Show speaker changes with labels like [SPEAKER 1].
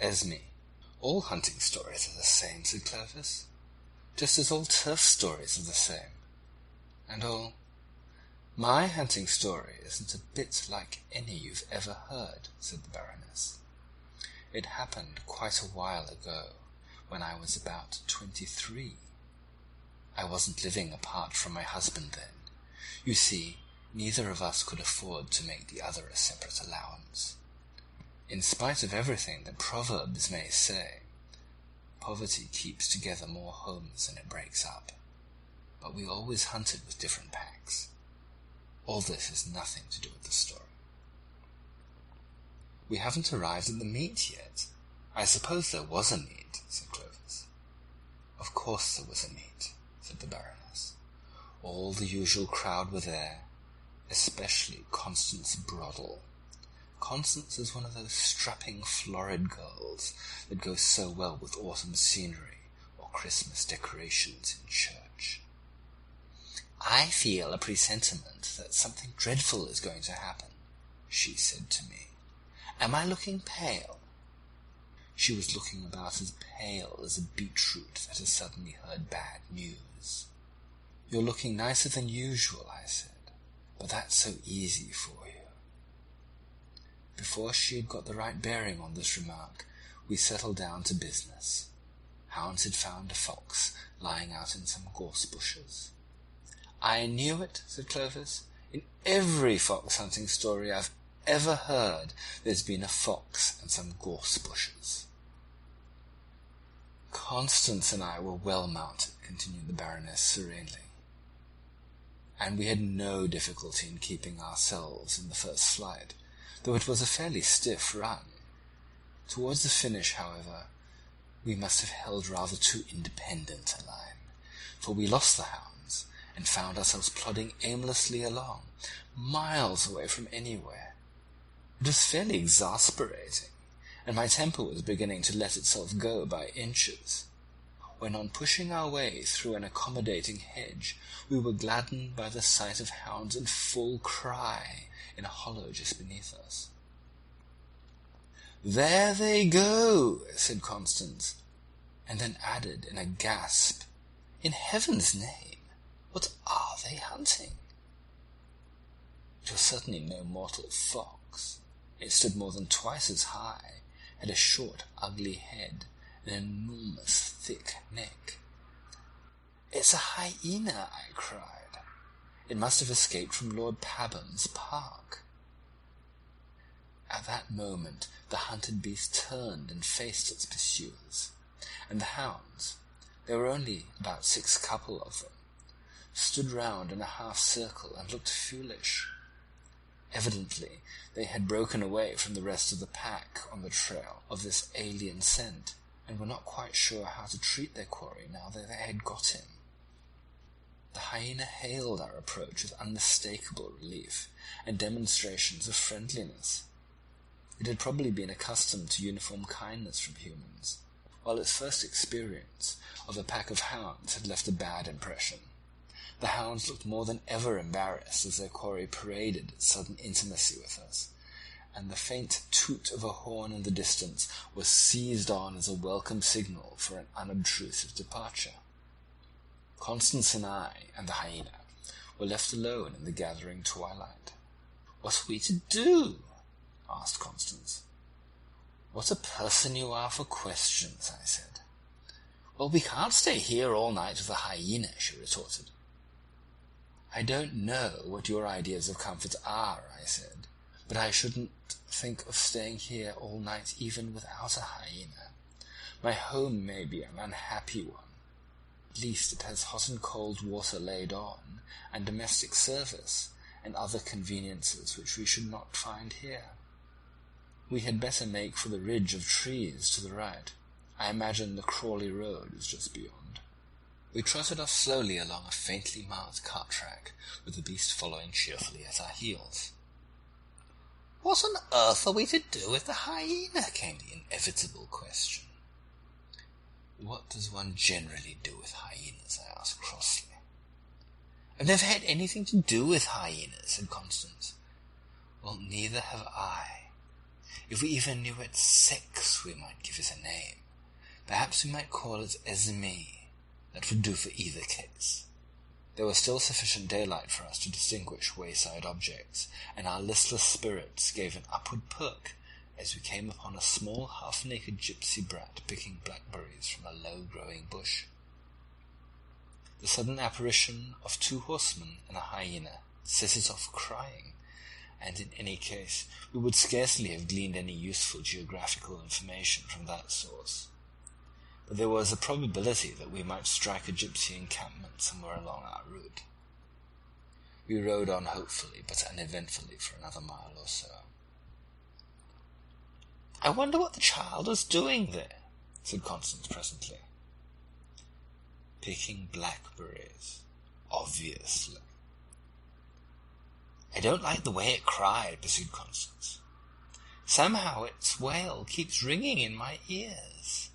[SPEAKER 1] Esme. All hunting stories are the same, said Clovis, just as all turf stories are the same. And all... My hunting story isn't a bit like any you've ever heard, said the Baroness. It happened quite a while ago, when I was about 23. I wasn't living apart from my husband then. You see, neither of us could afford to make the other a separate allowance. In spite of everything that proverbs may say, poverty keeps together more homes than it breaks up. But we always hunted with different packs. All this has nothing to do with the story. We haven't arrived at the meet yet. I suppose there was a meet, said Clovis. Of course there was a meet, said the Baroness. All the usual crowd were there, especially Constance Broddle. Constance is one of those strapping, florid girls that go so well with autumn scenery or Christmas decorations in church. I feel a presentiment that something dreadful is going to happen, she said to me. Am I looking pale? She was looking about as pale as a beetroot that has suddenly heard bad news. You're looking nicer than usual, I said, but that's so easy for you. Before she had got the right bearing on this remark, we settled down to business. Hounds had found a fox lying out in some gorse bushes. I knew it, said Clovis. In every fox-hunting story I've ever heard, there's been a fox and some gorse bushes. Constance and I were well mounted, continued the Baroness serenely, and we had no difficulty in keeping ourselves in the first flight, though it was a fairly stiff run. Towards the finish, however, we must have held rather too independent a line, for we lost the hounds and found ourselves plodding aimlessly along, miles away from anywhere. It was fairly exasperating, and my temper was beginning to let itself go by inches, when on pushing our way through an accommodating hedge, we were gladdened by the sight of hounds in full cry in a hollow just beneath us. "There they go," said Constance, and then added in a gasp, "In heaven's name, what are they hunting?" It was certainly no mortal fox. It stood more than twice as high, had a short, ugly head, and an enormous, thick neck. "It's a hyena," I cried. "It must have escaped from Lord Pabham's park." At that moment the hunted beast turned and faced its pursuers, and the hounds, there were only about 6 couple of them, stood round in a half-circle and looked foolish. Evidently they had broken away from the rest of the pack on the trail of this alien scent, and were not quite sure how to treat their quarry now that they had got him. The hyena hailed our approach with unmistakable relief and demonstrations of friendliness. It had probably been accustomed to uniform kindness from humans, while its first experience of a pack of hounds had left a bad impression. The hounds looked more than ever embarrassed as their quarry paraded its sudden intimacy with us, and the faint toot of a horn in the distance was seized on as a welcome signal for an unobtrusive departure. Constance and I and the hyena were left alone in the gathering twilight. "What are we to do?" asked Constance. "What a person you are for questions," I said. "Well, we can't stay here all night with a hyena," she retorted. "I don't know what your ideas of comfort are," I said, "but I shouldn't think of staying here all night even without a hyena. My home may be an unhappy one. At least it has hot and cold water laid on, and domestic service, and other conveniences which we should not find here. We had better make for the ridge of trees to the right. I imagine the Crawley Road is just beyond." We trotted off slowly along a faintly marked cart track, with the beast following cheerfully at our heels. "What on earth are we to do with the hyena?" came the inevitable question. "What does one generally do with hyenas?" I asked crossly. "I've never had anything to do with hyenas," said Constance. "Well, neither have I. If we even knew its sex, we might give it a name. Perhaps we might call it Esme. That would do for either case. There was still sufficient daylight for us to distinguish wayside objects, and our listless spirits gave an upward perk as we came upon a small half-naked gypsy brat picking blackberries from a low-growing bush. The sudden apparition of 2 horsemen and a hyena set it off crying, and in any case we would scarcely have gleaned any useful geographical information from that source. But there was a probability that we might strike a gypsy encampment somewhere along our route. We rode on hopefully but uneventfully for another mile or so. "I wonder what the child was doing there," said Constance presently. "Picking blackberries, obviously." "I don't like the way it cried," pursued Constance. "Somehow its wail keeps ringing in my ears."